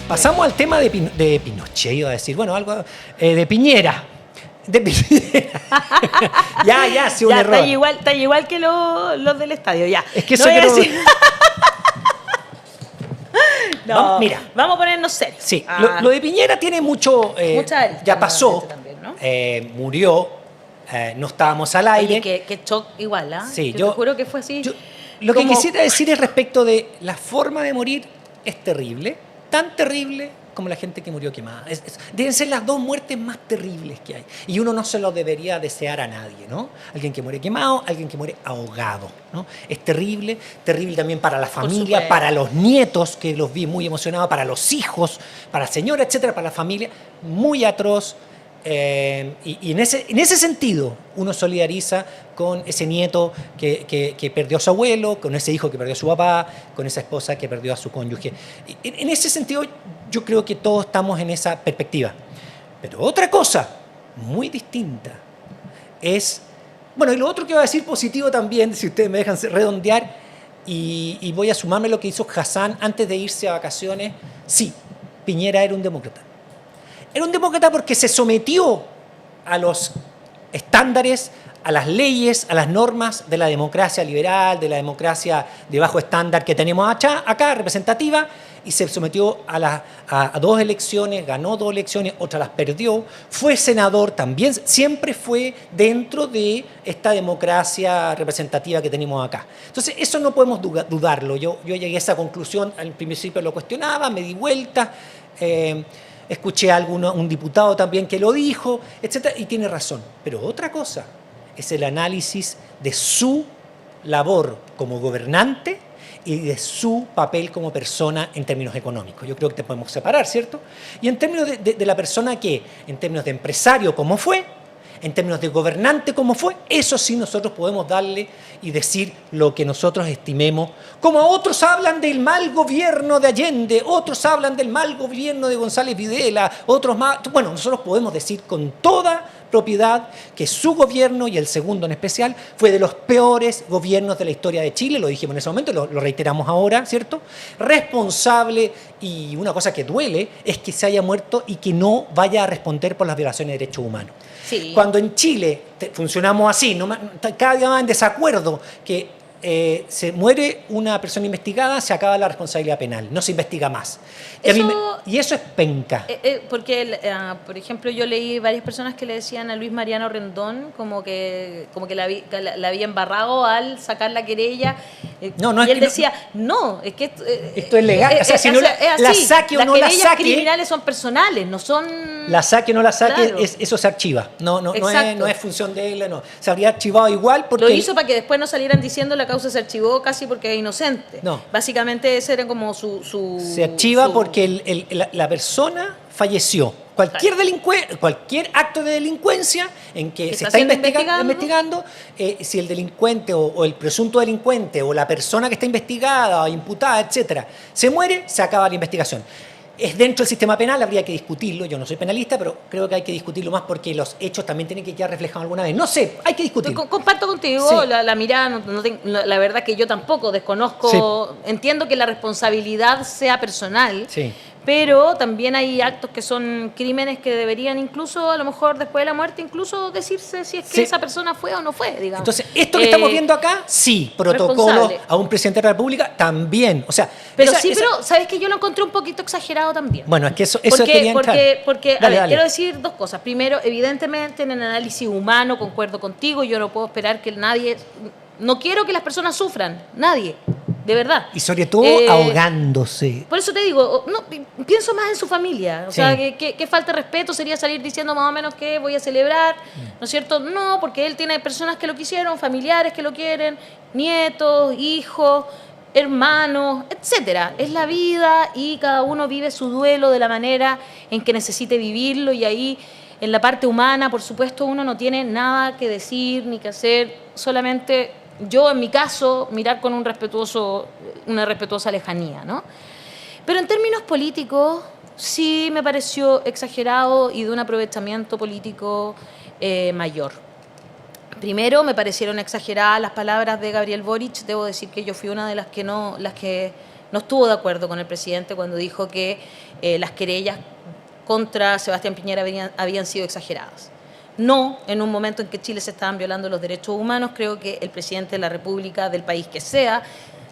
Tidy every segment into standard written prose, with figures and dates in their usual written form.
Pasamos al tema de Pinochet, iba a decir, bueno, algo de Piñera. De Piñera. ya, sí, un ya, error. Está igual que los del estadio, ya. Es que no eso quiero... No, mira. Vamos a ponernos serios. Sí, lo de Piñera tiene mucho... ya pasó, también, ¿no? murió, no estábamos al aire. Oye, que shock igual, ¿ah? Sí, yo te juro que fue así. Lo que quisiera decir es respecto de la forma de morir es terrible, tan terrible como la gente que murió quemada. Deben ser las dos muertes más terribles que hay. Y uno no se lo debería desear a nadie, ¿no? Alguien que muere quemado, alguien que muere ahogado, ¿no? Es terrible, terrible también para la familia, para los nietos, que los vi muy emocionados, para los hijos, para la señora, etcétera, para la familia. Muy atroz. Y en ese sentido uno solidariza con ese nieto que perdió a su abuelo, con ese hijo que perdió a su papá, con esa esposa que perdió a su cónyuge. En ese sentido yo creo que todos estamos en esa perspectiva. Pero otra cosa muy distinta es, bueno, y lo otro que voy a decir positivo también, si ustedes me dejan redondear, y voy a sumarme lo que hizo Hassan antes de irse a vacaciones. Sí, Piñera era un demócrata. Era un demócrata porque se sometió a los estándares, a las leyes, a las normas de la democracia liberal, de la democracia de bajo estándar que tenemos acá representativa, y se sometió a dos elecciones, ganó dos elecciones, otras las perdió, fue senador también, siempre fue dentro de esta democracia representativa que tenemos acá. Entonces, eso no podemos dudarlo. Yo llegué a esa conclusión, al principio lo cuestionaba, me di vuelta, escuché a un diputado también que lo dijo, etcétera, y tiene razón. Pero otra cosa es el análisis de su labor como gobernante y de su papel como persona en términos económicos. Yo creo que te podemos separar, ¿cierto? Y en términos de la persona que, en términos de empresario como fue, en términos de gobernante como fue, eso sí nosotros podemos darle y decir lo que nosotros estimemos. Como otros hablan del mal gobierno de Allende, otros hablan del mal gobierno de González Videla, otros más. Bueno, nosotros podemos decir con toda propiedad que su gobierno, y el segundo en especial, fue de los peores gobiernos de la historia de Chile, lo dijimos en ese momento, lo reiteramos ahora, ¿cierto? Responsable, y una cosa que duele, es que se haya muerto y que no vaya a responder por las violaciones de derechos humanos. Sí. Cuando en Chile funcionamos así, cada día más en desacuerdo, que se muere una persona investigada, se acaba la responsabilidad penal, no se investiga más. Y eso es penca. Porque, por ejemplo, yo leí varias personas que le decían a Luis Mariano Rendón como que la había embarrado al sacar la querella. No, y él decía, no, es que esto es legal. O sea, si no la saque o no la saque. Las querellas criminales son personales, no son... La saque o no la saque, claro. Eso se archiva. No es función de él, no. Se habría archivado igual porque... Lo hizo para que después no salieran diciendo la causa se archivó casi porque es inocente. No. Básicamente ese era como su se archiva porque la persona falleció. Cualquier acto de delincuencia en que se está investigando, si el delincuente o el presunto delincuente o la persona que está investigada o imputada, etcétera, se muere, se acaba la investigación. Es dentro del sistema penal, habría que discutirlo. Yo no soy penalista, pero creo que hay que discutirlo más porque los hechos también tienen que quedar reflejados alguna vez. No sé, hay que discutirlo. Comparto contigo sí. la mirada, la verdad que yo tampoco desconozco, sí. Entiendo que la responsabilidad sea personal, sí. Pero también hay actos que son crímenes que deberían incluso, a lo mejor después de la muerte, incluso decirse si es que esa persona fue o no fue, digamos. Entonces, esto que estamos viendo acá, sí, protocolo a un presidente de la República, también. O sea, pero ¿sabes que yo lo encontré un poquito exagerado también? Bueno, es que eso quería entrar. Porque dale. Quiero decir dos cosas. Primero, evidentemente, en el análisis humano, concuerdo contigo, yo no puedo esperar que nadie... No quiero que las personas sufran, nadie. De verdad. Y sobre todo ahogándose. Por eso te digo, no, pienso más en su familia. O sea, que falta de respeto sería salir diciendo más o menos que voy a celebrar, ¿no es cierto? No, porque él tiene personas que lo quisieron, familiares que lo quieren, nietos, hijos, hermanos, etcétera. Es la vida y cada uno vive su duelo de la manera en que necesite vivirlo, y ahí en la parte humana, por supuesto, uno no tiene nada que decir ni que hacer, solamente... Yo, en mi caso, mirar con una respetuosa lejanía, ¿no? Pero en términos políticos, sí me pareció exagerado y de un aprovechamiento político mayor. Primero, me parecieron exageradas las palabras de Gabriel Boric. Debo decir que yo fui una de las que no estuvo de acuerdo con el presidente cuando dijo que las querellas contra Sebastián Piñera habían sido exageradas. No, en un momento en que Chile se estaban violando los derechos humanos, creo que el presidente de la República, del país que sea,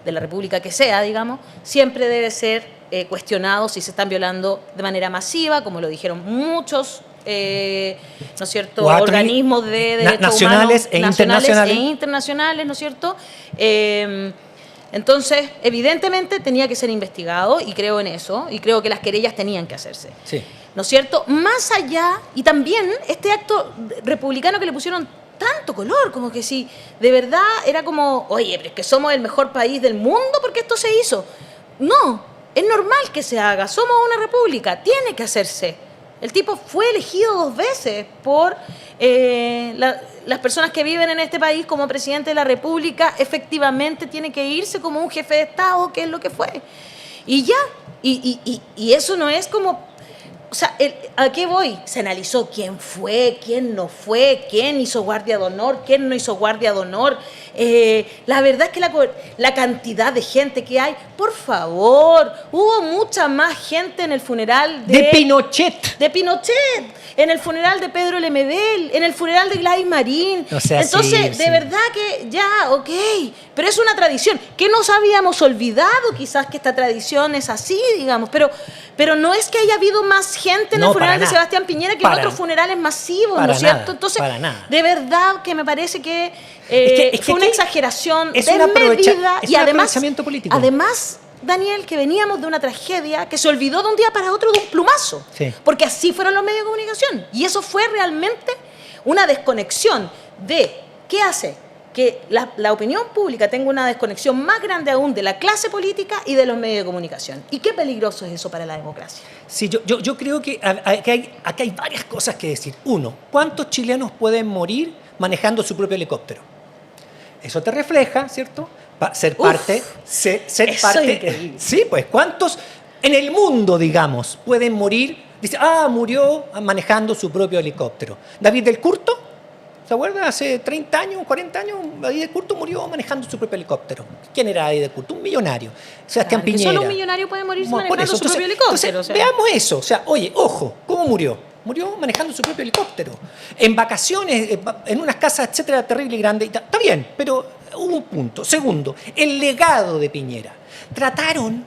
de la República que sea, digamos, siempre debe ser cuestionado si se están violando de manera masiva, como lo dijeron muchos ¿no es cierto?, organismos de derechos nacionales humanos nacionales e internacionales, ¿no es cierto? Entonces, evidentemente tenía que ser investigado y creo en eso, y creo que las querellas tenían que hacerse. Sí. ¿No es cierto? Más allá, y también este acto republicano que le pusieron tanto color, como que si de verdad era como, oye, pero es que somos el mejor país del mundo porque esto se hizo. No, es normal que se haga, somos una república, tiene que hacerse. El tipo fue elegido 2 veces por las personas que viven en este país como presidente de la República, efectivamente tiene que irse como un jefe de Estado, que es lo que fue. Y ya, y eso no es como... O sea, ¿a qué voy? Se analizó quién fue, quién no fue, quién hizo guardia de honor, quién no hizo guardia de honor. La verdad es que la cantidad de gente que hay, por favor, hubo mucha más gente en el funeral de Pinochet. De Pinochet, en el funeral de Pedro Lemebel, en el funeral de Gladys Marín. O sea, entonces, sí, de verdad que ya, ok, pero es una tradición que nos habíamos olvidado quizás que esta tradición es así, digamos, pero no es que haya habido más gente en el funeral de Sebastián Piñera que en otros funerales masivos, ¿no es cierto? Entonces, de verdad que me parece que fue una exageración desmedida y además, Daniel, que veníamos de una tragedia que se olvidó de un día para otro de un plumazo, porque así fueron los medios de comunicación y eso fue realmente una desconexión de ¿qué hace? Que la opinión pública tenga una desconexión más grande aún de la clase política y de los medios de comunicación. ¿Y qué peligroso es eso para la democracia? Sí, yo creo que acá hay varias cosas que decir. Uno, ¿cuántos chilenos pueden morir manejando su propio helicóptero? Eso te refleja, ¿cierto? Ser parte... Ser parte. Increíble. Sí, pues, ¿cuántos en el mundo, digamos, pueden morir? Dice, murió manejando su propio helicóptero. David del Curto, ¿se acuerda? Hace 30 años, 40 años, David del Curto murió manejando su propio helicóptero. ¿Quién era David del Curto? Un millonario. Sebastián Piñera. Solo un millonario puede morirse manejando su propio helicóptero. Entonces, veamos eso. O sea, oye, ojo, ¿cómo murió? Murió manejando su propio helicóptero. En vacaciones, en unas casas, etcétera, terrible y grande. Está bien, pero hubo un punto. Segundo, el legado de Piñera. Trataron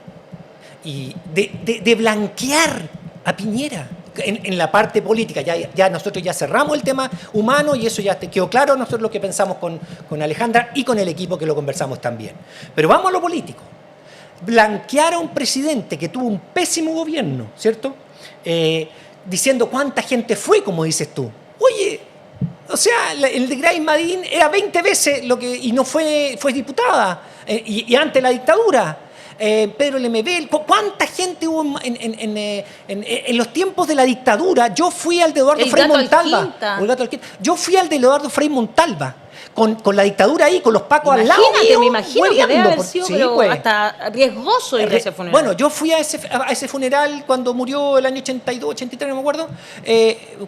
de blanquear a Piñera. En la parte política, ya nosotros ya cerramos el tema humano y eso ya te quedó claro nosotros lo que pensamos con Alejandra y con el equipo que lo conversamos también. Pero vamos a lo político. Blanquear a un presidente que tuvo un pésimo gobierno, ¿cierto? Diciendo cuánta gente fue, como dices tú. Oye, o sea, el de Gladys Marín era 20 veces lo que y no fue diputada y ante la dictadura. Pedro Lemebel, ¿cuánta gente hubo en los tiempos de la dictadura? Yo fui al de Eduardo Frei Montalva. Yo fui al de Eduardo Frei Montalva. Con la dictadura ahí, con los pacos al lado. Me imagino que debe haber sido hasta riesgoso ir a ese funeral. Bueno, yo fui a ese funeral cuando murió el año 82, 83, no me acuerdo.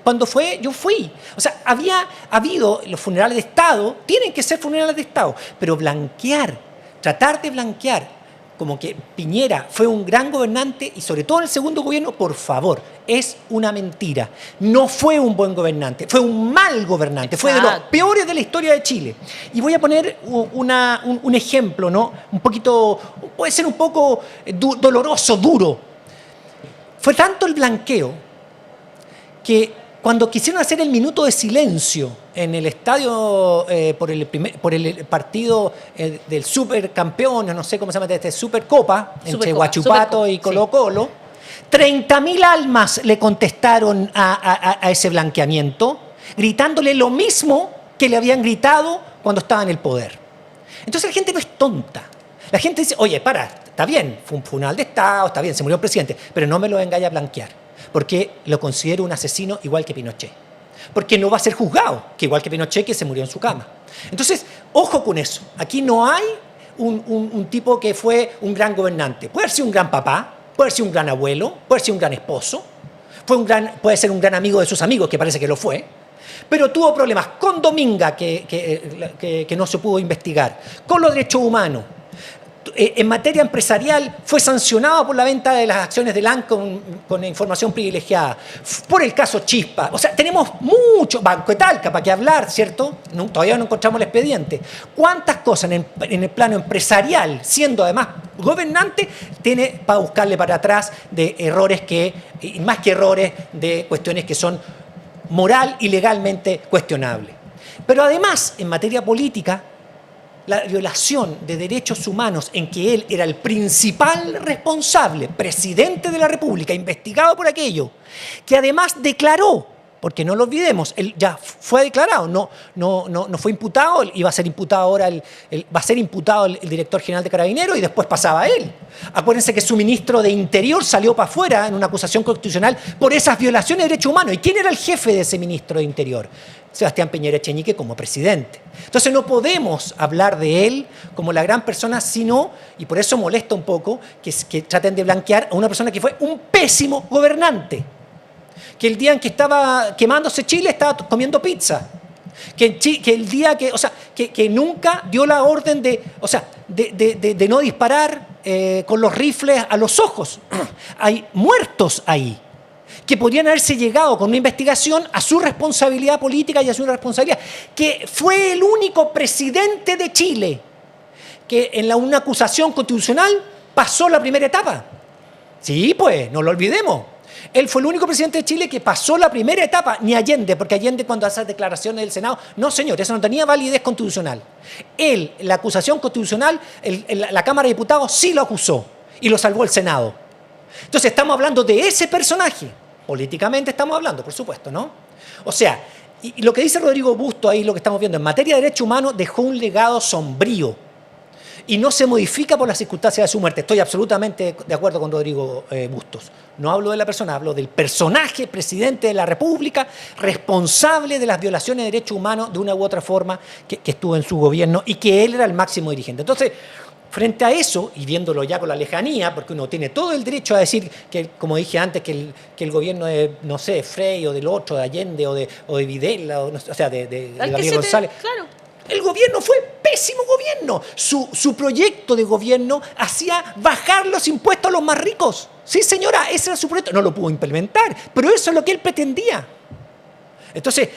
Cuando fue, yo fui. O sea, había habido los funerales de Estado, tienen que ser funerales de Estado, pero tratar de blanquear como que Piñera fue un gran gobernante y sobre todo en el segundo gobierno, por favor, es una mentira. No fue un buen gobernante, fue un mal gobernante, Exacto. Fue de los peores de la historia de Chile. Y voy a poner un ejemplo, ¿no? Un poquito, puede ser un poco doloroso, duro. Fue tanto el blanqueo que cuando quisieron hacer el minuto de silencio en el estadio por el partido del supercampeón, no sé cómo se llama, de Supercopa, entre Huachipato y Colo-Colo, 30.000 almas le contestaron a ese blanqueamiento, gritándole lo mismo que le habían gritado cuando estaba en el poder. Entonces la gente no es tonta. La gente dice, oye, está bien, fue un funeral de Estado, está bien, se murió el presidente, pero no me lo vengáis a blanquear. Porque lo considero un asesino igual que Pinochet. Porque no va a ser juzgado, que igual que Pinochet, que se murió en su cama. Entonces, ojo con eso. Aquí no hay un tipo que fue un gran gobernante. Puede ser un gran papá, puede ser un gran abuelo, puede ser un gran esposo, puede ser un gran amigo de sus amigos, que parece que lo fue, pero tuvo problemas con Dominga, que no se pudo investigar, con los derechos humanos. En materia empresarial fue sancionado por la venta de las acciones de LAN con información privilegiada. Por el caso Chispa. O sea, tenemos mucho, Banco de Talca, para qué hablar, ¿cierto? Todavía no encontramos el expediente. ¿Cuántas cosas en el plano empresarial, siendo además gobernante, tiene para buscarle para atrás de errores y más que errores, de cuestiones que son moral y legalmente cuestionables? Pero además, en materia política, la violación de derechos humanos en que él era el principal responsable, presidente de la República, investigado por aquello, que además declaró, porque no lo olvidemos, él ya fue declarado, no fue imputado, iba a ser imputado ahora, va a ser imputado el director general de Carabineros y después pasaba a él. Acuérdense que su ministro de Interior salió para afuera en una acusación constitucional por esas violaciones de derechos humanos. ¿Y quién era el jefe de ese ministro de Interior? Sebastián Piñera Echenique como presidente. Entonces no podemos hablar de él como la gran persona, sino, y por eso molesta un poco, que traten de blanquear a una persona que fue un pésimo gobernante. Que el día en que estaba quemándose Chile estaba comiendo pizza. Que el día que nunca dio la orden de no disparar con los rifles a los ojos. Hay muertos ahí que podrían haberse llegado con una investigación a su responsabilidad política y a su responsabilidad, que fue el único presidente de Chile que en una acusación constitucional pasó la primera etapa. Sí, pues, no lo olvidemos. Él fue el único presidente de Chile que pasó la primera etapa, ni Allende, porque Allende cuando hace declaraciones del Senado, no señor, eso no tenía validez constitucional. Él, la acusación constitucional, la Cámara de Diputados sí lo acusó y lo salvó el Senado. Entonces estamos hablando de ese personaje. Políticamente estamos hablando, por supuesto, ¿no? O sea, y lo que dice Rodrigo Busto ahí, lo que estamos viendo, en materia de derechos humanos dejó un legado sombrío y no se modifica por las circunstancias de su muerte. Estoy absolutamente de acuerdo con Rodrigo Bustos. No hablo de la persona, hablo del personaje, presidente de la República, responsable de las violaciones de derechos humanos de una u otra forma que estuvo en su gobierno y que él era el máximo dirigente. Entonces, frente a eso, y viéndolo ya con la lejanía, porque uno tiene todo el derecho a decir que, como dije antes, que el gobierno de, no sé, Frey o del otro, de Allende o de Videla, o sea, de Gabriel González. Claro. El gobierno fue pésimo gobierno. Su proyecto de gobierno hacía bajar los impuestos a los más ricos. Sí, señora, ese era su proyecto. No lo pudo implementar, pero eso es lo que él pretendía. Entonces,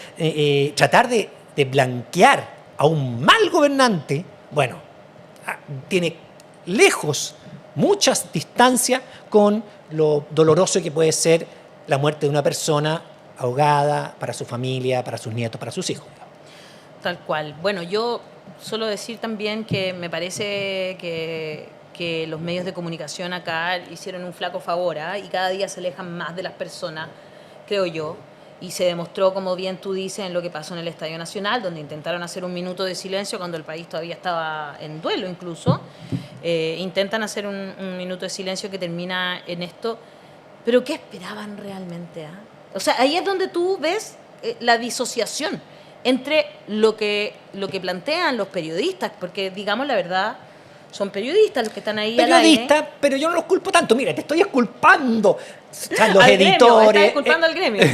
tratar de blanquear a un mal gobernante, bueno, tiene lejos, muchas distancias con lo doloroso que puede ser la muerte de una persona ahogada para su familia, para sus nietos, para sus hijos. Tal cual. Bueno, yo solo decir también que me parece que los medios de comunicación acá hicieron un flaco favor, y cada día se alejan más de las personas, creo yo. Y se demostró, como bien tú dices, en lo que pasó en el Estadio Nacional, donde intentaron hacer un minuto de silencio cuando el país todavía estaba en duelo incluso. Intentan hacer un minuto de silencio que termina en esto. Pero ¿qué esperaban realmente? O sea, ahí es donde tú ves la disociación entre lo que plantean los periodistas, porque digamos la verdad, son periodistas los que están ahí periodistas, al aire. Pero yo no los culpo tanto. Mira, te estoy exculpando. Los editores. Estás culpando al gremio.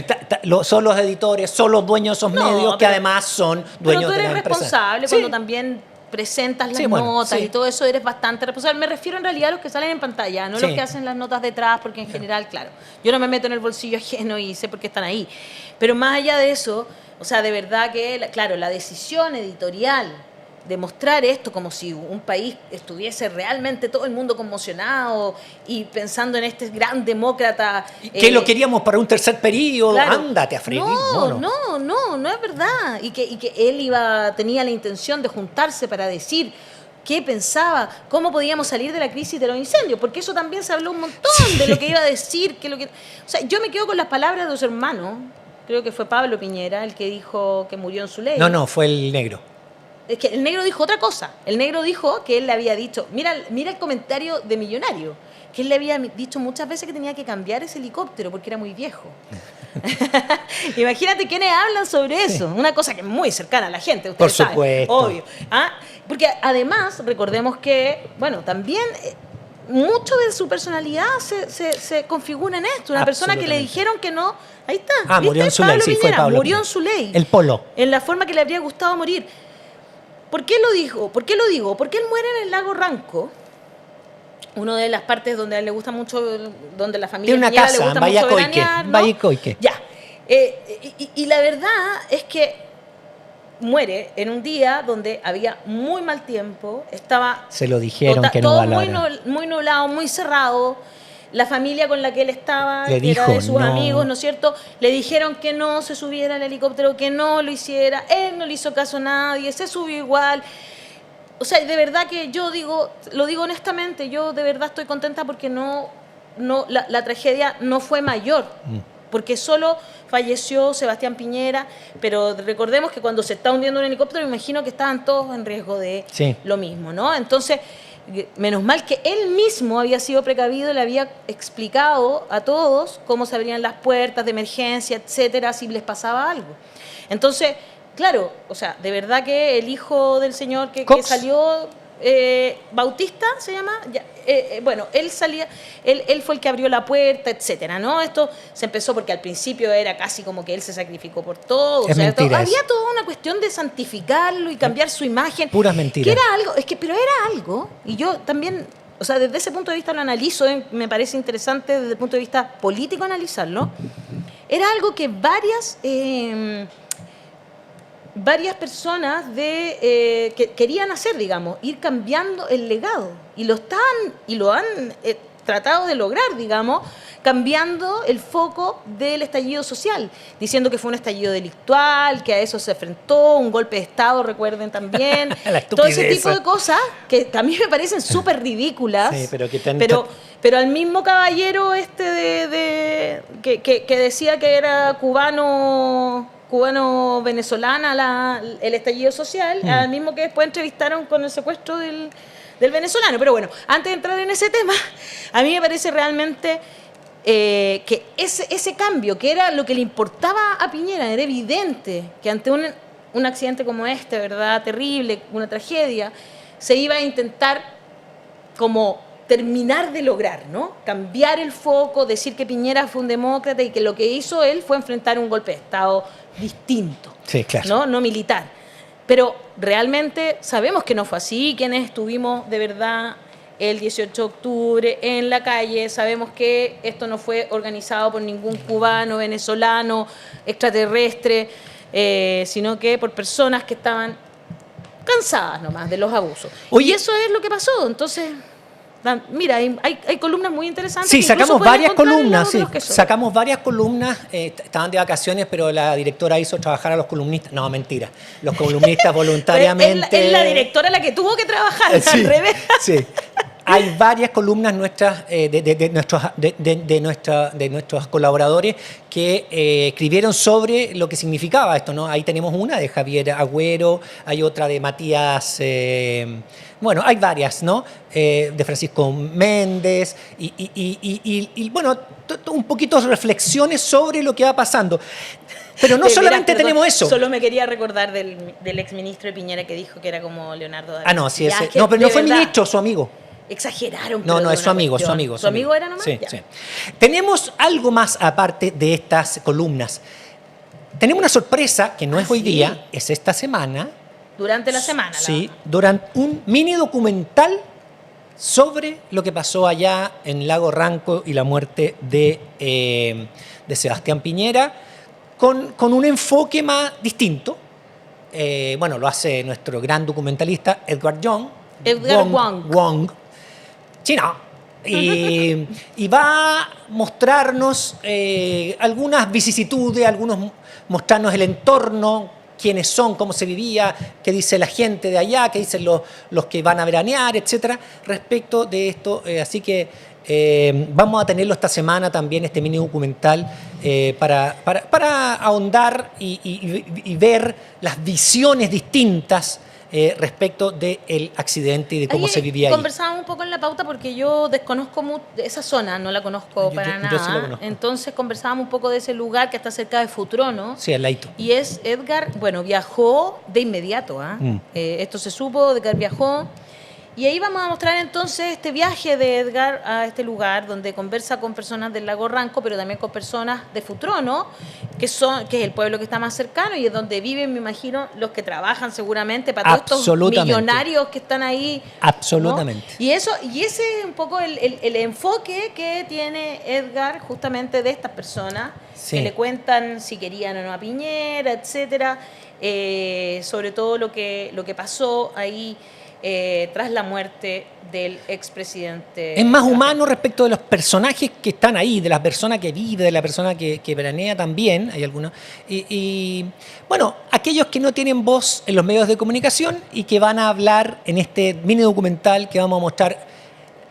Son los editores, son los dueños de esos medios que además son dueños de la empresa. Pero tú eres responsable cuando también presentas las notas y todo eso, eres bastante responsable. Me refiero en realidad a los que salen en pantalla, no los que hacen las notas detrás, porque en general, claro, yo no me meto en el bolsillo ajeno y sé por qué están ahí. Pero más allá de eso, o sea, de verdad que, claro, la decisión editorial de mostrar esto como si un país estuviese realmente todo el mundo conmocionado y pensando en este gran demócrata. Que lo queríamos para un tercer periodo, claro, ándate a freír. No es verdad. Y que él tenía la intención de juntarse para decir qué pensaba, cómo podíamos salir de la crisis de los incendios, porque eso también se habló un montón de lo que iba a decir. O sea, yo me quedo con las palabras de su hermano, creo que fue Pablo Piñera, el que dijo que murió en su ley. No, fue el negro. Es que el negro dijo otra cosa. El negro dijo que él le había dicho, mira el comentario de Millonario, que él le había dicho muchas veces que tenía que cambiar ese helicóptero porque era muy viejo. Imagínate quiénes hablan sobre eso. Una cosa que es muy cercana a la gente, ustedes saben. Por supuesto. Obvio. Porque además, recordemos que, bueno, también mucho de su personalidad se configura en esto. Una persona que le dijeron que no. Ahí está. Murió en su ley. Sí, fue Pablo. Murió en su ley. El Polo. En la forma que le habría gustado morir. ¿Por qué lo dijo? ¿Por qué lo digo? Porque él muere en el lago Ranco Una de las partes donde a él le gusta mucho, donde la familia Tiene una Piñera le casa gusta en mucho Vallacoique, veranear, ¿no? Vallacoique. Ya. Y la verdad es que muere en un día donde había muy mal tiempo, estaba Se lo dijeron que no todo va a la muy, hora. muy nublado, muy cerrado. La familia con la que él estaba, Le que era dijo, de sus no. amigos, ¿no es cierto? Le dijeron que no se subiera al helicóptero, que no lo hiciera. Él no le hizo caso a nadie, se subió igual. O sea, de verdad que yo digo, lo digo honestamente, yo de verdad estoy contenta porque la tragedia no fue mayor, porque solo falleció Sebastián Piñera, pero recordemos que cuando se está hundiendo un helicóptero, me imagino que estaban todos en riesgo de lo mismo, ¿no? Entonces, menos mal que él mismo había sido precavido, le había explicado a todos cómo se abrían las puertas de emergencia, etcétera, si les pasaba algo. Entonces, claro, o sea, de verdad que el hijo del señor que salió, Bautista se llama, bueno, él fue el que abrió la puerta, etcétera, ¿no? Esto se empezó porque al principio era casi como que él se sacrificó por todo, Es mentira había eso. toda una cuestión de santificarlo y cambiar su imagen. Puras mentiras. Que era algo, pero era algo, y yo también, o sea, desde ese punto de vista lo analizo, me parece interesante desde el punto de vista político analizarlo. Era algo que varias personas que querían hacer, digamos, ir cambiando el legado. Y lo han tratado de lograr, digamos, cambiando el foco del estallido social, diciendo que fue un estallido delictual, que a eso se enfrentó, un golpe de Estado, recuerden también. Todo ese tipo de cosas que a mí me parecen súper ridículas. Sí, pero al mismo caballero que decía que era cubano-venezolana el estallido social, al mismo que después entrevistaron con el secuestro del venezolano. Pero bueno, antes de entrar en ese tema, a mí me parece realmente que ese cambio, que era lo que le importaba a Piñera, era evidente que ante un accidente como este, ¿verdad?, terrible, una tragedia, se iba a intentar como terminar de lograr, ¿no? Cambiar el foco, decir que Piñera fue un demócrata y que lo que hizo él fue enfrentar un golpe de Estado distinto, sí, claro. no militar. Pero realmente sabemos que no fue así, quienes estuvimos de verdad el 18 de octubre en la calle, sabemos que esto no fue organizado por ningún cubano, venezolano, extraterrestre, sino que por personas que estaban cansadas nomás de los abusos. Oye, y eso es lo que pasó, entonces... Mira, hay columnas muy interesantes. Sí, sacamos varias columnas. Sí, sacamos varias columnas. Estaban de vacaciones, pero la directora hizo trabajar a los columnistas. No, mentira. Los columnistas voluntariamente. Es la directora la que tuvo que trabajar, sí, al revés. Sí. Hay varias columnas nuestras de nuestros colaboradores que escribieron sobre lo que significaba esto, ¿no? Ahí tenemos una de Javier Agüero, hay otra de Matías, bueno, hay varias, ¿no? De Francisco Méndez y bueno, un poquito de reflexiones sobre lo que va pasando. Pero no solamente tenemos eso. Solo me quería recordar del exministro de Piñera que dijo que era como Leonardo da Vinci. Ah, no, sí, ese. No, pero no fue ministro, su amigo. Exageraron. No, es su amigo, su amigo. ¿Su amigo era nomás? Sí, sí. Tenemos algo más aparte de estas columnas. Tenemos una sorpresa que no es hoy día, es esta semana. Durante la semana. Sí, durante un mini documental sobre lo que pasó allá en Lago Ranco y la muerte de Sebastián Piñera, con un enfoque más distinto. Bueno, lo hace nuestro gran documentalista Edward Wong. Chino. Y va a mostrarnos algunas vicisitudes, mostrarnos el entorno, quiénes son, cómo se vivía, qué dice la gente de allá, qué dicen los que van a veranear, etcétera, respecto de esto. Así que vamos a tenerlo esta semana también, este mini documental, para ahondar y ver las visiones distintas respecto del accidente y de cómo se vivía ahí. Conversábamos un poco en la pauta porque yo desconozco esa zona, no la conozco para nada. Yo sí la conozco. Entonces conversábamos un poco de ese lugar que está cerca de Futrono. Sí, al ladito. Y Edgar, bueno, viajó de inmediato. Esto se supo, Edgar viajó Y ahí vamos a mostrar entonces este viaje de Edgar a este lugar donde conversa con personas del lago Ranco, pero también con personas de Futrono, que es el pueblo que está más cercano y es donde viven, me imagino, los que trabajan seguramente para todos estos millonarios que están ahí. Absolutamente. ¿No? Y ese es un poco el enfoque que tiene Edgar justamente de estas personas que le cuentan si querían o no a Piñera, etcétera, sobre todo lo que pasó ahí. Tras la muerte del expresidente. Es más humano respecto de los personajes que están ahí, de la persona que vive, de la persona que veranea también, hay algunos. Y bueno, aquellos que no tienen voz en los medios de comunicación y que van a hablar en este mini documental que vamos a mostrar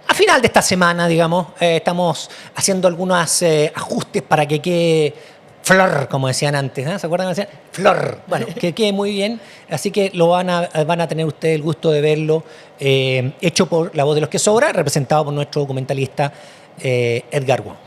a final de esta semana, digamos. Estamos haciendo algunos ajustes para que quede flor, como decían antes, ¿no? ¿Se acuerdan? Decían flor. Bueno, que quede muy bien. Así que van a tener ustedes el gusto de verlo, hecho por La Voz de los que Sobra, representado por nuestro documentalista Edgar Wong.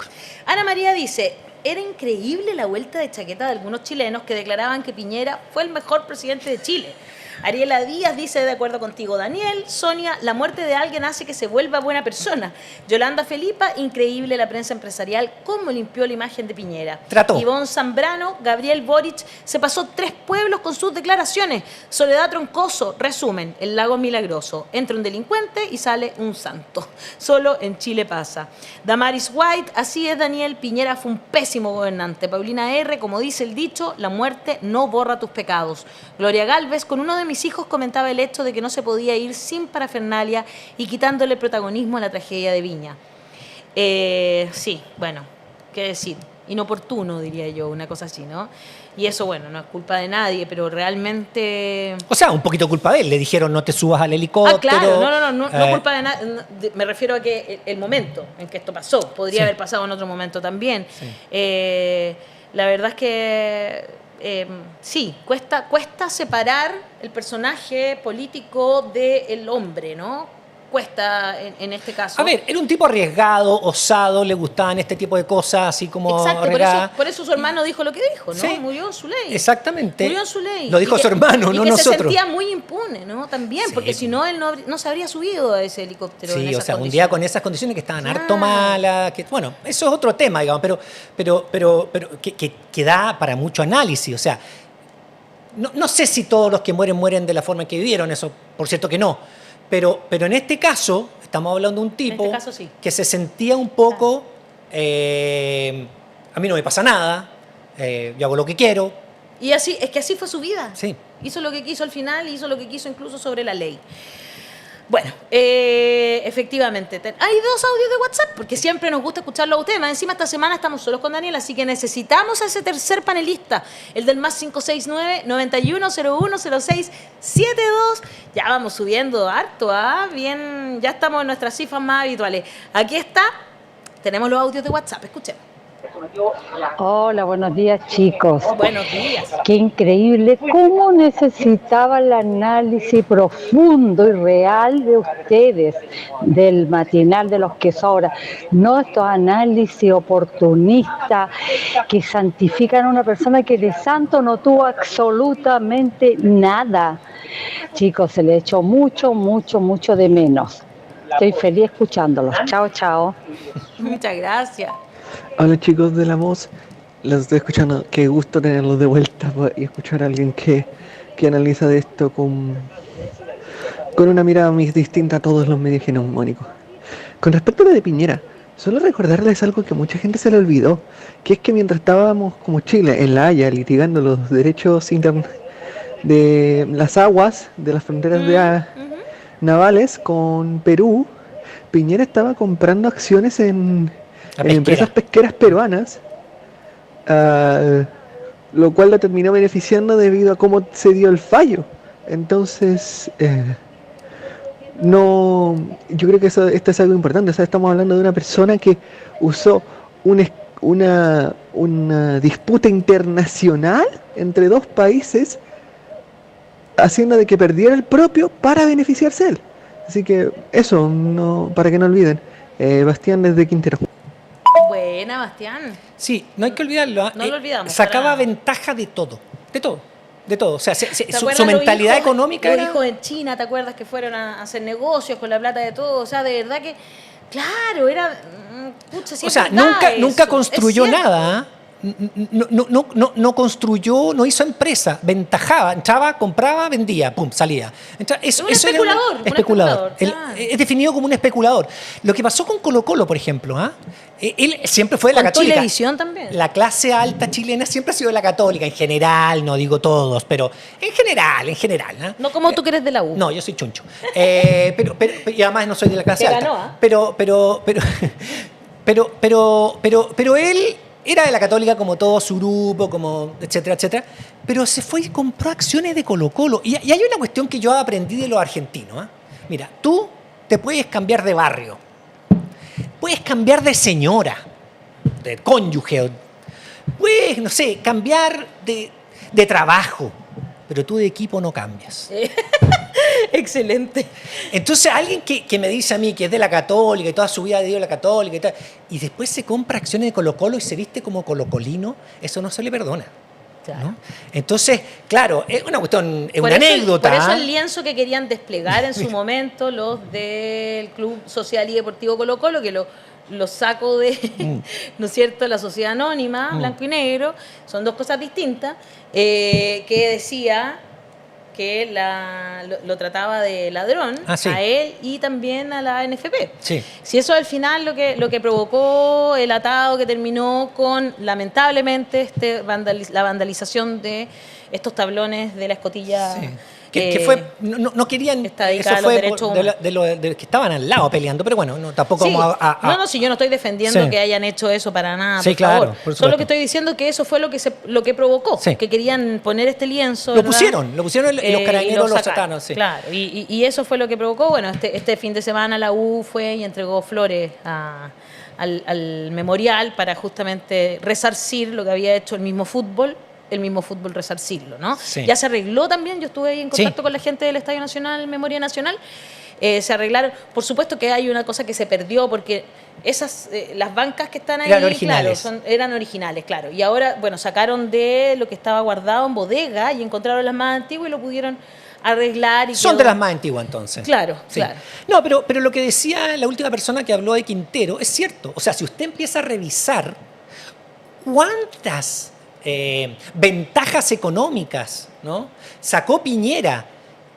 Ana María dice: era increíble la vuelta de chaqueta de algunos chilenos que declaraban que Piñera fue el mejor presidente de Chile. Ariela Díaz dice: de acuerdo contigo, Daniel. Sonia: la muerte de alguien hace que se vuelva buena persona. Yolanda Felipa: increíble la prensa empresarial, cómo limpió la imagen de Piñera. Trató. Ivonne Zambrano: Gabriel Boric se pasó 3 pueblos con sus declaraciones. Soledad Troncoso: resumen, el lago milagroso. Entra un delincuente y sale un santo. Solo en Chile pasa. Damaris White: así es, Daniel, Piñera fue un pésimo gobernante. Paulina R: como dice el dicho, la muerte no borra tus pecados. Gloria Galvez: con uno de mis hijos comentaba el hecho de que no se podía ir sin parafernalia y quitándole protagonismo a la tragedia de Viña. Sí, bueno, qué decir, inoportuno, diría yo, una cosa así, ¿no? Y eso, bueno, no es culpa de nadie, pero realmente... O sea, un poquito culpa de él. Le dijeron no te subas al helicóptero. Claro, no culpa de nadie. Me refiero a que el momento en que esto pasó, podría haber pasado en otro momento también. Sí. La verdad es que... sí, cuesta separar el personaje político del hombre, ¿no? Cuesta en este caso. A ver, era un tipo arriesgado, osado, le gustaban este tipo de cosas, así como... Exacto, por eso su hermano dijo lo que dijo, ¿no? Sí, murió en su ley. Exactamente. Murió en su ley. Lo dijo su hermano, no nosotros. Y se sentía muy impune, ¿no? También, sí, porque si no, él no se habría subido a ese helicóptero. Sí, o sea, un día con esas condiciones que estaban harto malas, que, bueno, eso es otro tema, digamos, pero que da para mucho análisis, o sea, no sé si todos los que mueren de la forma en que vivieron, eso, por cierto que no. Pero en este caso, estamos hablando de un tipo sí, que se sentía un poco, a mí no me pasa nada, yo hago lo que quiero. Y así, es que así fue su vida. Sí. Hizo lo que quiso al final, hizo lo que quiso incluso sobre la ley. Bueno, efectivamente, hay 2 audios de WhatsApp, porque siempre nos gusta escucharlo a ustedes. Más encima esta semana estamos solos con Daniel, así que necesitamos a ese tercer panelista, el del más 569-9101-0672. Ya vamos subiendo harto, bien, ya estamos en nuestras cifras más habituales. Aquí está, tenemos los audios de WhatsApp, escuchemos. Hola, buenos días, chicos. Buenos días. Qué increíble, cómo necesitaba el análisis profundo y real de ustedes, del matinal de los que sobra, no estos análisis oportunistas que santifican a una persona que de santo no tuvo absolutamente nada. Chicos, se le echó mucho de menos. Estoy feliz escuchándolos. Chao, chao. Muchas gracias. Hola chicos de La Voz, los estoy escuchando, qué gusto tenerlos de vuelta y escuchar a alguien que analiza de esto con una mirada muy distinta a todos los medios hegemónicos. Con respecto a lo de Piñera, solo recordarles algo que mucha gente se le olvidó, que es que mientras estábamos como Chile en La Haya litigando los derechos de las aguas de las fronteras navales con Perú, Piñera estaba comprando acciones en empresas pesqueras peruanas, lo cual la terminó beneficiando debido a cómo se dio el fallo. Entonces, yo creo que esto es algo importante. O sea, estamos hablando de una persona que usó una disputa internacional entre 2 países, haciendo de que perdiera el propio para beneficiarse él. Así que eso, para que no olviden. Bastián desde Quintero. Buena, Bastián. Sí, no hay que olvidarlo. No lo olvidamos. Sacaba ventaja de todo. De todo. de todo. O sea, ¿Te su acuerdas mentalidad los hijos, económica los era... hijos en China, ¿te acuerdas que fueron a hacer negocios con la plata de todo? O sea, de verdad que, claro, era... Pucha, O sea, nunca construyó nada. No construyó, no hizo empresa, ventajaba, entraba, compraba, vendía, pum, salía. Eso era especulador, especulador. claro. Es definido como un especulador. Lo que pasó con Colo-Colo, por ejemplo, él siempre fue de la Con Católica. Chilevisión también. La clase alta chilena siempre ha sido de la Católica, en general, no digo todos, pero en general. No como tú que eres de la U. No, yo soy chuncho. Pero, y además no soy de la clase Que alta. ganó, ¿ah? Pero él era de la Católica como todo su grupo, como etcétera, etcétera. Pero se fue y compró acciones de Colo-Colo. Y hay una cuestión que yo aprendí de los argentinos. Mira, tú te puedes cambiar de barrio. Puedes cambiar de señora, de cónyuge. Puedes, no sé, cambiar de trabajo. Pero tú de equipo no cambias. Excelente. Entonces, alguien que me dice a mí que es de la Católica y toda su vida ha ido a la Católica y tal, y después se compra acciones de Colo-Colo y se viste como colocolino, eso no se le perdona. Claro. ¿No? Entonces, claro, es una cuestión, es Por una eso, anécdota. Por eso el lienzo que querían desplegar en su momento los del Club Social y Deportivo Colo-Colo, que lo saco de, ¿no es cierto?, la sociedad anónima, blanco y negro, son dos cosas distintas, que decía que lo trataba de ladrón Sí. a él y también a la NFP. Sí. Si eso al final lo que provocó el atado que terminó con, lamentablemente, la vandalización de estos tablones de la escotilla. Sí. Que fue, no querían, está dedicada eso a los fue derechos de los que estaban al lado peleando, pero bueno, tampoco Sí. vamos a... No, si yo no estoy defendiendo Sí. que hayan hecho eso para nada, Sí, por claro, favor. por supuesto. Solo que estoy diciendo que eso fue lo que provocó, Sí. que querían poner este lienzo. Lo ¿verdad? pusieron y los carabineros lo sacaron. Sí. Claro, y eso fue lo que provocó. Bueno, este fin de semana la U fue y entregó flores al memorial para justamente resarcir lo que había hecho el mismo fútbol resarcirlo, ¿no? Sí. Ya se arregló también, yo estuve ahí en contacto Sí. con la gente del Estadio Nacional, Memoria Nacional, se arreglaron. Por supuesto que hay una cosa que se perdió porque las bancas que están ahí, Eran originales. claro, eran originales, claro. Y ahora, bueno, sacaron de lo que estaba guardado en bodega y encontraron las más antiguas y lo pudieron arreglar. Son de las más antiguas, entonces. Claro, Sí. claro. No, pero lo que decía la última persona que habló de Quintero es cierto. O sea, si usted empieza a revisar cuántas ventajas económicas, ¿no?, sacó Piñera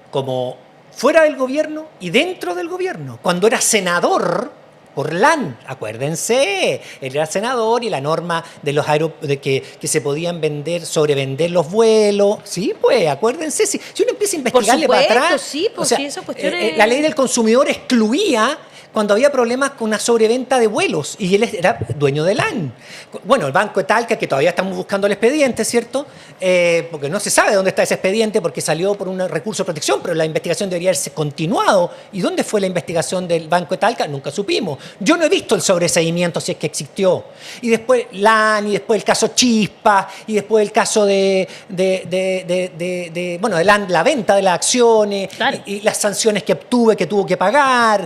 como fuera del gobierno y dentro del gobierno. Cuando era senador por LAN, acuérdense, él era senador y la norma de los de que se podían sobrevender los vuelos, sí, pues, acuérdense, si uno empieza a investigarle para supuesto, atrás, sí, pues, sí, esas cuestiones- la ley del consumidor excluía cuando había problemas con una sobreventa de vuelos y él era dueño de LAN. Bueno, el Banco de Talca, que todavía estamos buscando el expediente, ¿cierto? Porque no se sabe dónde está ese expediente porque salió por un recurso de protección, pero la investigación debería haberse continuado. ¿Y dónde fue la investigación del Banco de Talca? Nunca supimos. Yo no he visto el sobreseimiento si es que existió. Y después LAN, y después el caso Chispa, y después el caso de LAN, la venta de las acciones, Claro. y las sanciones que tuvo que pagar.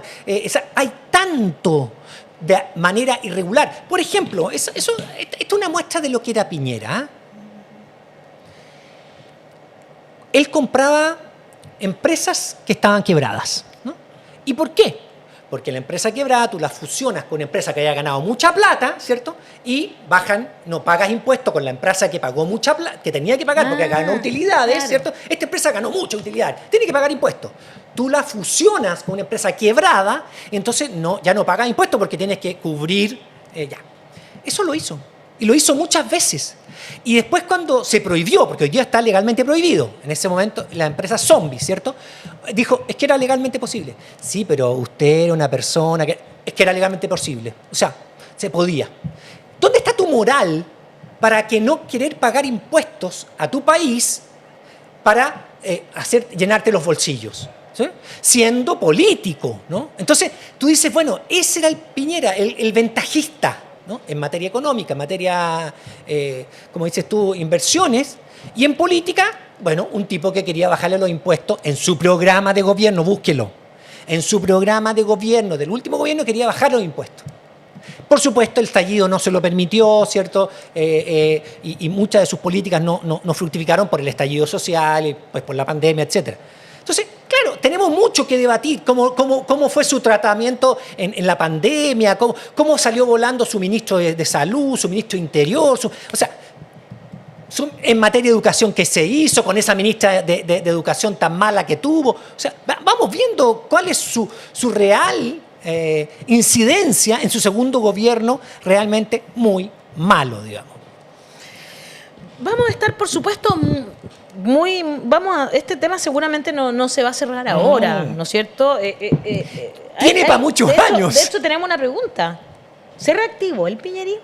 Hay tanto de manera irregular. Por ejemplo, esto es una muestra de lo que era Piñera. Él compraba empresas que estaban quebradas, ¿no? ¿Y por qué? Porque la empresa quebrada tú la fusionas con una empresa que haya ganado mucha plata, ¿cierto? Y no pagas impuestos con la empresa que pagó mucha plata, que tenía que pagar porque ganó utilidades, claro. ¿cierto? Esta empresa ganó mucha utilidad, tiene que pagar impuestos. Tú la fusionas con una empresa quebrada, entonces ya no pagas impuestos porque tienes que cubrir ya. Eso lo hizo. Y lo hizo muchas veces. Y después cuando se prohibió, porque hoy día está legalmente prohibido, en ese momento la empresa Zombie, ¿cierto? Dijo, es que era legalmente posible. Sí, pero usted era una persona es que era legalmente posible. O sea, se podía. ¿Dónde está tu moral para que no querer pagar impuestos a tu país para llenarte los bolsillos? ¿Sí? Siendo político, ¿no? Entonces, tú dices, bueno, ese era el Piñera, el ventajista, ¿no?, en materia económica, en materia, como dices tú, inversiones, y en política, bueno, un tipo que quería bajarle los impuestos en su programa de gobierno, búsquelo. En su programa de gobierno, del último gobierno, quería bajar los impuestos. Por supuesto, el estallido no se lo permitió, ¿cierto? Y muchas de sus políticas no fructificaron por el estallido social, y pues por la pandemia, etc. Entonces, claro, tenemos mucho que debatir. ¿Cómo fue su tratamiento en la pandemia? ¿Cómo salió volando su ministro de Salud, su ministro de Interior? En materia de educación, ¿qué se hizo con esa ministra de Educación tan mala que tuvo? O sea, vamos viendo cuál es su real incidencia en su segundo gobierno, realmente muy malo, digamos. Vamos a estar, por supuesto, este tema seguramente no se va a cerrar ahora, ¿no es cierto? Tiene para muchos años. De hecho, tenemos una pregunta. ¿Se reactivó el piñerismo?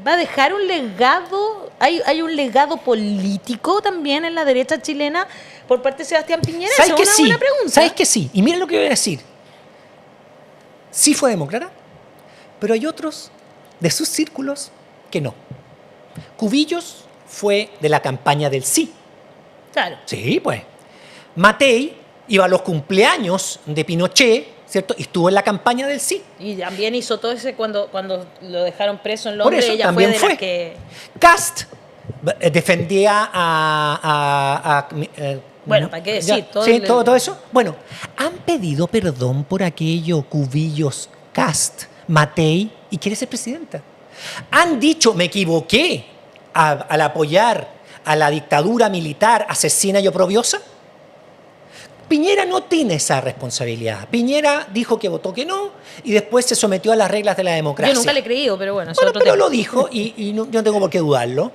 ¿Va a dejar un legado? ¿Hay un legado político también en la derecha chilena por parte de Sebastián Piñera? ¿Sabes que es una sí? buena pregunta. ¿Sabes que sí? Y miren lo que voy a decir. Sí fue demócrata, pero hay otros de sus círculos que no. Cubillos fue de la campaña del sí. Claro. Sí, pues. Matei iba a los cumpleaños de Pinochet, ¿cierto? Y estuvo en la campaña del sí. Y también hizo todo ese cuando lo dejaron preso en Por Londres. eso, ella también fue de las que... Kast defendía bueno, ¿para qué decir? Todo eso. Bueno, ¿han pedido perdón por aquello Cubillos, Kast, Matei y quiere ser presidenta? Han dicho, me equivoqué al apoyar a la dictadura militar asesina y oprobiosa. Piñera no tiene esa responsabilidad. Piñera dijo que votó que no y después se sometió a las reglas de la democracia. Yo nunca le he creído, pero bueno, pero lo dijo y yo no tengo por qué dudarlo.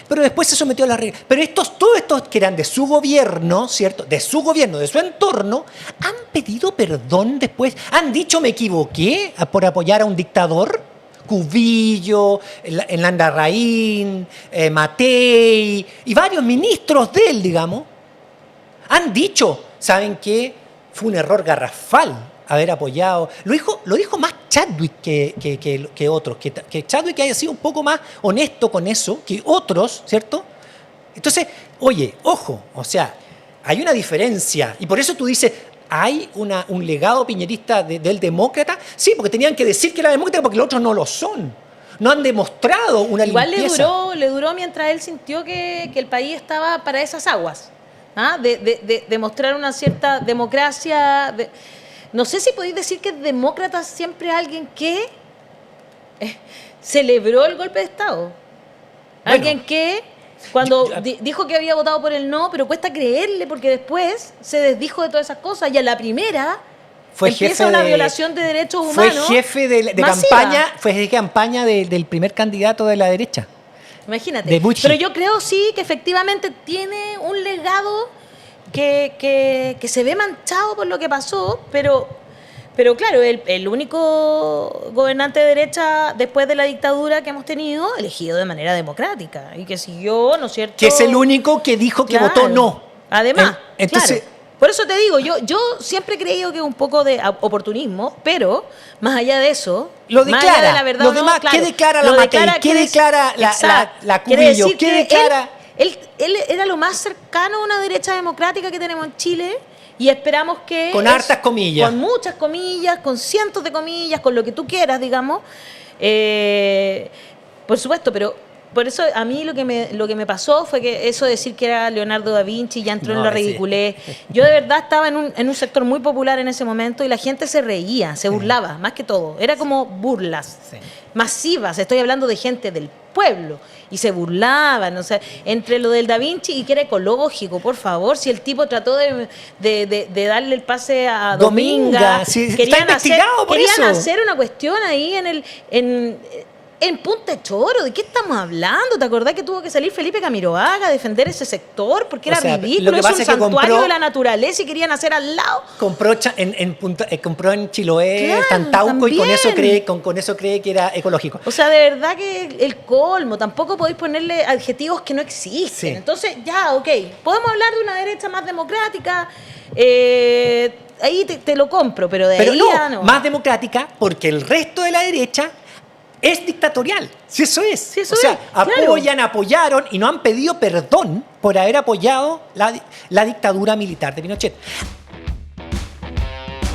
Pero después se sometió a las reglas. Pero todos estos que eran de su gobierno, ¿cierto? De su gobierno, de su entorno, han pedido perdón después. Han dicho, me equivoqué por apoyar a un dictador. Cubillo, Larraín, Matei y varios ministros de él, digamos, han dicho, ¿saben qué? Fue un error garrafal haber apoyado. Lo dijo más Chadwick que otros, que Chadwick haya sido un poco más honesto con eso que otros, ¿cierto? Entonces, oye, ojo, o sea, hay una diferencia. Y por eso tú dices, ¿hay un legado piñerista del demócrata? Sí, porque tenían que decir que era demócrata porque los otros no lo son. No han demostrado una limpieza. Igual le duró mientras él sintió que el país estaba para esas aguas. ¿Ah? De mostrar una cierta democracia. No sé si podéis decir que es demócrata siempre alguien que celebró el golpe de Estado. Bueno, alguien que cuando dijo que había votado por el no, pero cuesta creerle porque después se desdijo de todas esas cosas y a la primera empieza una violación de derechos humanos. Fue jefe de campaña del primer candidato de la derecha. Imagínate. Pero yo creo sí que efectivamente tiene un legado que se ve manchado por lo que pasó, pero claro, el único gobernante de derecha después de la dictadura que hemos tenido, elegido de manera democrática y que siguió, ¿no es cierto? Que es el único que dijo que votó no. Además, entonces, claro. Por eso te digo, yo siempre he creído que es un poco de oportunismo, pero más allá de eso, lo declara. Más allá de la verdad, los demás, ¿qué declara la Matei? ¿Qué declara la Cubillo? ¿Qué declara? Él era lo más cercano a una derecha democrática que tenemos en Chile y esperamos que... Con hartas comillas. Con muchas comillas, con cientos de comillas, con lo que tú quieras, digamos. Por supuesto, pero... Por eso a mí lo que me pasó fue que eso de decir que era Leonardo da Vinci ya entró en la ridiculez. Sí. Yo de verdad estaba en un sector muy popular en ese momento y la gente se reía, se burlaba, más que todo. Era como burlas masivas. Estoy hablando de gente del pueblo y se burlaban, o sea, entre lo del Da Vinci y que era ecológico, por favor, si el tipo trató de darle el pase a Dominga. Sí, querían hacer una cuestión ahí en Punta Choro, ¿de qué estamos hablando? ¿Te acordás que tuvo que salir Felipe Camiroaga a defender ese sector? Porque era ridículo, es un santuario de la naturaleza y querían hacer al lado. Compró en Chiloé, claro, Tantauco, y con eso cree que era ecológico. O sea, de verdad que el colmo, tampoco podéis ponerle adjetivos que no existen. Sí. Entonces, ya, ok, podemos hablar de una derecha más democrática, ahí te lo compro, pero ahí ya no. Más democrática porque el resto de la derecha es dictatorial, si eso es. Sí, eso es, apoyaron y no han pedido perdón por haber apoyado la dictadura militar de Pinochet.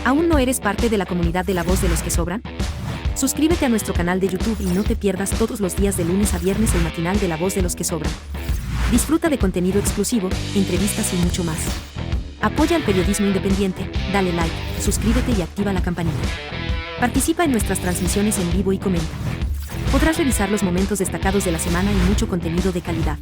¿Aún no eres parte de la comunidad de La Voz de los que Sobran? Suscríbete a nuestro canal de YouTube y no te pierdas todos los días de lunes a viernes el matinal de La Voz de los que Sobran. Disfruta de contenido exclusivo, entrevistas y mucho más. Apoya al periodismo independiente, dale like, suscríbete y activa la campanita. Participa en nuestras transmisiones en vivo y comenta. Podrás revisar los momentos destacados de la semana y mucho contenido de calidad.